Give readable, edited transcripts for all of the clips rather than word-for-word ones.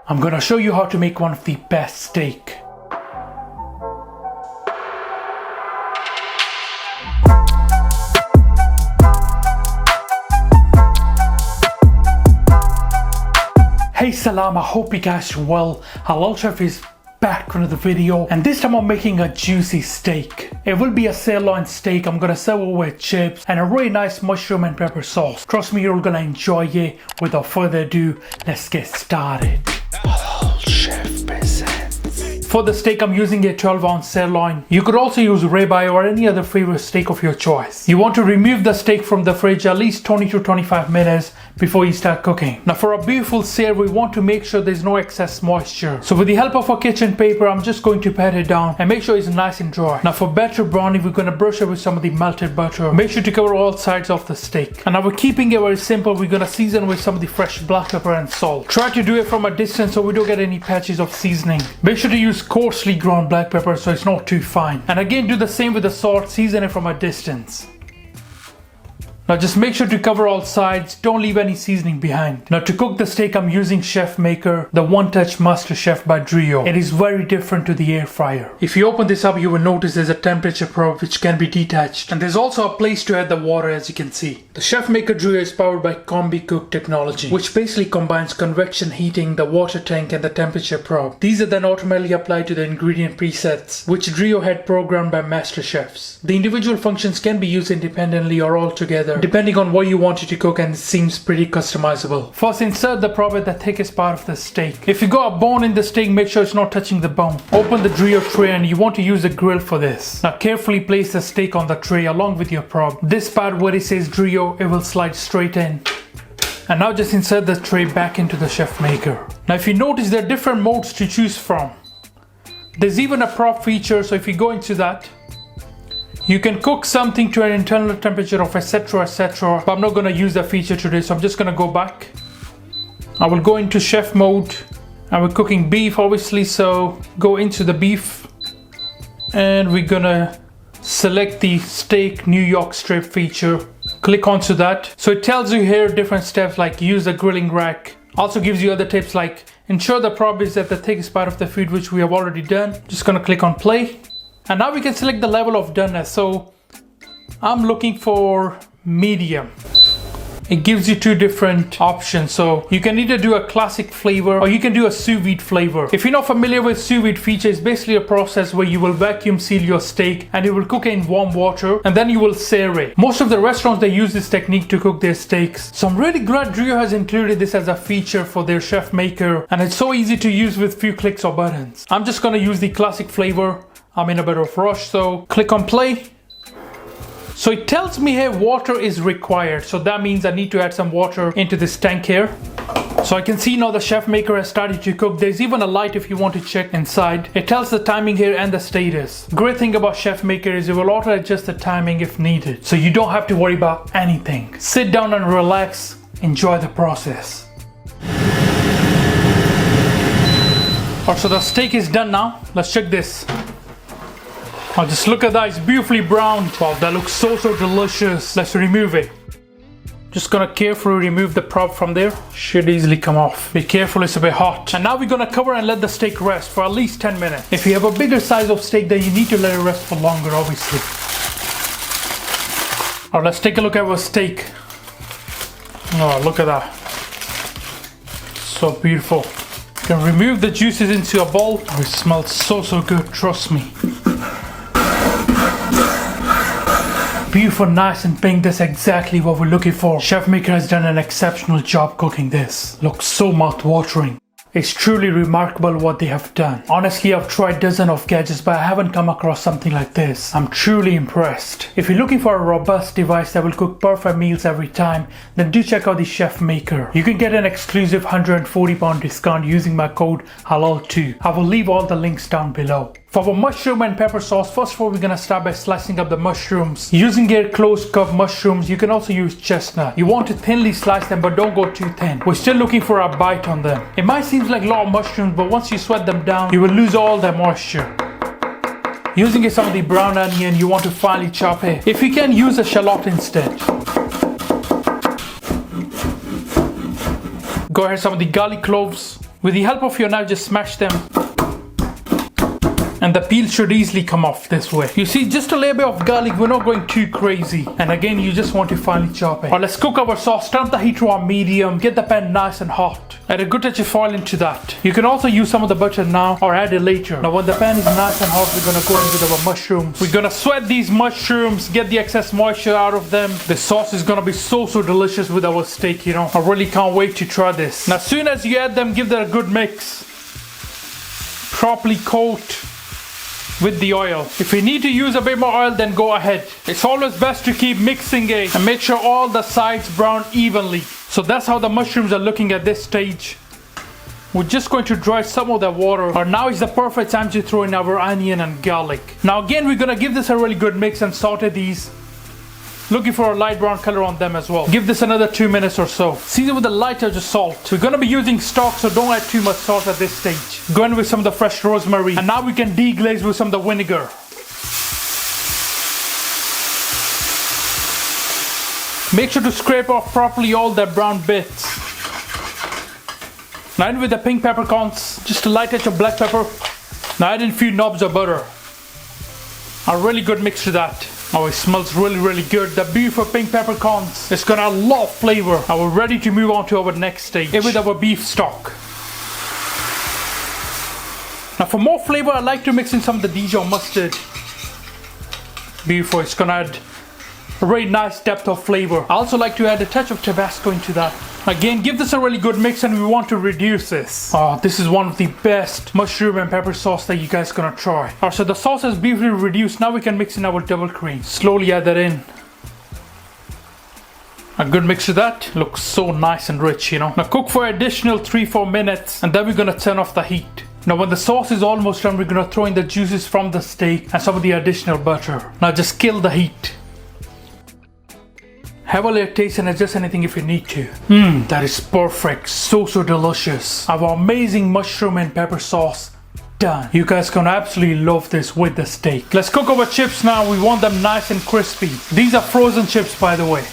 I'm gonna show you how to make one of the best steak. Hey Salam, I hope you guys are well. Halal Chef is back with another video, and this time I'm making a juicy steak. It will be a sirloin steak. I'm gonna serve it with chips and a really nice mushroom and pepper sauce. Trust me, you're gonna enjoy it. Without further ado, let's get started. Halal Chef presents. For the steak, I'm using a 12-ounce sirloin. You could also use ribeye or any other favorite steak of your choice. You want to remove the steak from the fridge at least 20 to 25 minutes before you start cooking. Now for a beautiful sear, we want to make sure there's no excess moisture. So with the help of a kitchen paper, I'm just going to pat it down and make sure it's nice and dry. Now for better browning, we're going to brush it with some of the melted butter. Make sure to cover all sides of the steak. And now we're keeping it very simple. We're going to season with some of the fresh black pepper and salt. Try to do it from a distance so we don't get any patches of seasoning. Make sure to use coarsely ground black pepper so it's not too fine. And again, do the same with the salt. Season it from a distance. Now just make sure to cover all sides, don't leave any seasoning behind. Now to cook the steak, I'm using Chef Maker, the One Touch Master Chef by Trio. It is very different to the air fryer. If you open this up, you will notice there's a temperature probe which can be detached. And there's also a place to add the water, as you can see. The Chef Maker Trio is powered by Combi Cook technology, which basically combines convection heating, the water tank and the temperature probe. These are then automatically applied to the ingredient presets, which Trio had programmed by master chefs. The individual functions can be used independently or all together, depending on what you want it to cook, and it seems pretty customizable. First, insert the probe at the thickest part of the steak. If you got a bone in the steak, make sure it's not touching the bone. Open the Trio tray and you want to use a grill for this. Now carefully place the steak on the tray along with your probe. This part where it says Trio, it will slide straight in. And now just insert the tray back into the Chef Maker. Now if you notice, there are different modes to choose from. There's even a prop feature, so if you go into that, you can cook something to an internal temperature of etc, but I'm not going to use that feature today, so I'm just going to go back. I will go into chef mode, and we're cooking beef obviously, so go into the beef and we're going to select the steak New York strip feature. Click onto that. So it tells you here different steps like use a grilling rack. Also gives you other tips like ensure the probe is at the thickest part of the food, which we have already done. Just going to click on play. And now we can select the level of doneness. So I'm looking for medium. It gives you two different options. So you can either do a classic flavor or you can do a sous vide flavor. If you're not familiar with sous vide feature, it's basically a process where you will vacuum seal your steak and it will cook in warm water and then you will sear it. Most of the restaurants, they use this technique to cook their steaks. So I'm really glad Trio has included this as a feature for their Chef Maker, and it's so easy to use with few clicks or buttons. I'm just gonna use the classic flavor. I'm in a bit of rush, so click on play. So it tells me here water is required. So that means I need to add some water into this tank here. So I can see now the Chef Maker has started to cook. There's even a light if you want to check inside. It tells the timing here and the status. Great thing about Chef Maker is it will auto adjust the timing if needed. So you don't have to worry about anything. Sit down and relax. Enjoy the process. Alright, so the steak is done now. Let's check this. Oh, just look at that, it's beautifully browned. Wow, that looks so delicious. Let's remove it. Just gonna carefully remove the probe from there. Should easily come off. Be careful, it's a bit hot. And now we're gonna cover and let the steak rest for at least 10 minutes. If you have a bigger size of steak, then you need to let it rest for longer, obviously. Alright, let's take a look at our steak. Oh, look at that. So beautiful. You can remove the juices into a bowl. Oh, it smells so good, trust me. Beautiful, nice and pink. That's exactly what we're looking for. Chef Maker has done an exceptional job cooking this. Looks so mouth-watering. It's truly remarkable what they have done. Honestly, I've tried dozens of gadgets, but I haven't come across something like this. I'm truly impressed. If you're looking for a robust device that will cook perfect meals every time, then do check out the Chef Maker. You can get an exclusive £140 discount using my code HALAL2. I will leave all the links down below. For our mushroom and pepper sauce, first of all, we're gonna start by slicing up the mushrooms. Using your close cup mushrooms, you can also use chestnut. You want to thinly slice them, but don't go too thin. We're still looking for a bite on them. It might seem like a lot of mushrooms, but once you sweat them down, you will lose all their moisture. Using some of the brown onion, you want to finely chop it. If you can, use a shallot instead. Go ahead, some of the garlic cloves. With the help of your knife, just smash them. And the peel should easily come off this way. You see, just a little bit of garlic, we're not going too crazy. And again, you just want to finely chop it. Alright, let's cook our sauce. Turn the heat to our medium. Get the pan nice and hot. Add a good touch of oil into that. You can also use some of the butter now or add it later. Now when the pan is nice and hot, we're gonna go in with our mushrooms. We're gonna sweat these mushrooms, get the excess moisture out of them. The sauce is gonna be so delicious with our steak, you know. I really can't wait to try this. Now as soon as you add them, give that a good mix. Properly coat with the oil. If you need to use a bit more oil, then go ahead. It's always best to keep mixing it and make sure all the sides brown evenly. So that's how the mushrooms are looking at this stage. We're just going to dry some of the water. Or now is the perfect time to throw in our onion and garlic. Now again, we're gonna give this a really good mix and saute these. Looking for a light brown color on them as well. Give this another 2 minutes or so. Season with a light touch of salt. We're gonna be using stock, so don't add too much salt at this stage. Go in with some of the fresh rosemary. And now we can deglaze with some of the vinegar. Make sure to scrape off properly all the brown bits. Now in with the pink peppercorns. Just a light touch of black pepper. Now add in a few knobs of butter. A really good mix to that. Oh, it smells really good. The beautiful pink peppercorns. It's got a lot of flavor. And we're ready to move on to our next stage. With our beef stock. Now for more flavor, I like to mix in some of the Dijon mustard. Beautiful. It's gonna add a very nice depth of flavor. I also like to add a touch of Tabasco into that. Again, give this a really good mix and we want to reduce this. Oh, this is one of the best mushroom and pepper sauce that you guys gonna try. Alright, so the sauce is beautifully reduced. Now we can mix in our double cream. Slowly add that in. A good mix of that. Looks so nice and rich, you know. Now cook for additional 3-4 minutes and then we're gonna turn off the heat. Now when the sauce is almost done, we're gonna throw in the juices from the steak and some of the additional butter. Now just kill the heat. Have a little taste and adjust anything if you need to. That is perfect. So delicious. Our amazing mushroom and pepper sauce done. You guys gonna absolutely love this with the steak. Let's cook our chips now. We want them nice and crispy. These are frozen chips, by the way.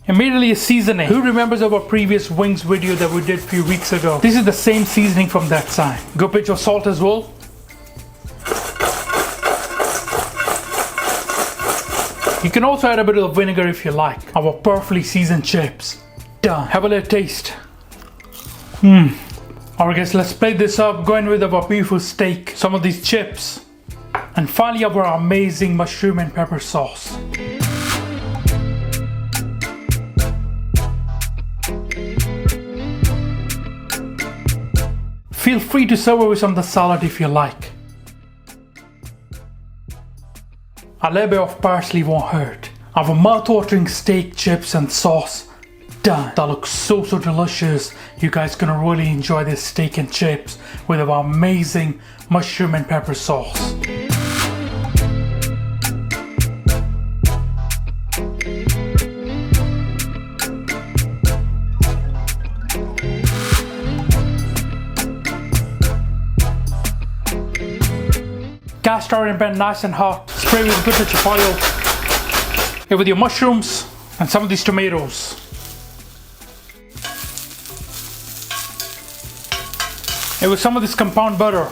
Immediately a seasoning. Who remembers our previous wings video that we did a few weeks ago? This is the same seasoning from that time. Good pinch of salt as well. You can also add a bit of vinegar if you like. Our perfectly seasoned chips. Done. Have a little taste. Alright guys, let's plate this up. Go in with our beautiful steak. Some of these chips. And finally our amazing mushroom and pepper sauce. Feel free to serve it with some of the salad if you like. A little bit of parsley won't hurt. Our mouth-watering steak, chips and sauce done. That looks so delicious. You guys gonna really enjoy this steak and chips with our amazing mushroom and pepper sauce. Cast iron pan nice and hot. Spray with a good touch of oil. Here with your mushrooms and some of these tomatoes. Here with some of this compound butter.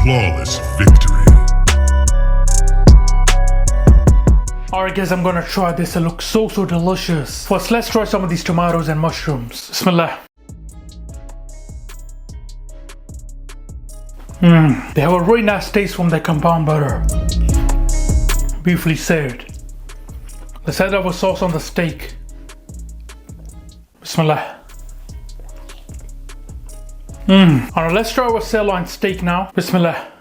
Flawless victory. Alright guys, I'm gonna try this. It looks so delicious. First, let's try some of these tomatoes and mushrooms. Bismillah. They have a really nice taste from the compound butter. Beautifully served. Let's add our sauce on the steak. Bismillah. Alright, let's try our sirloin steak now. Bismillah.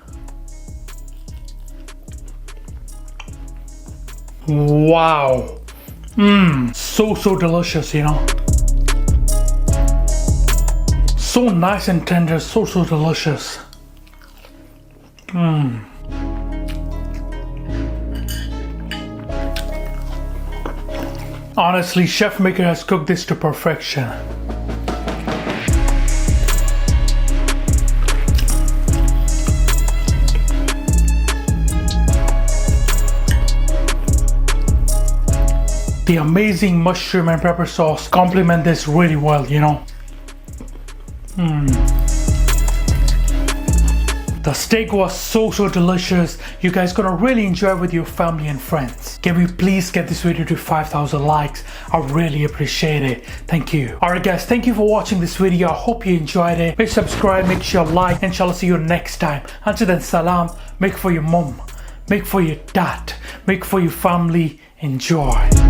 Wow. So delicious, you know. So nice and tender, so delicious. Honestly, Chef Maker has cooked this to perfection. The amazing mushroom and pepper sauce complement this really well, you know. The steak was so delicious. You guys gonna really enjoy it with your family and friends. Can we please get this video to 5,000 likes? I really appreciate it. Thank you. Alright guys, thank you for watching this video. I hope you enjoyed it. Make sure you subscribe, make sure you like, and I'll see you next time. Until then, salam. Make for your mom, make for your dad, make for your family. Enjoy.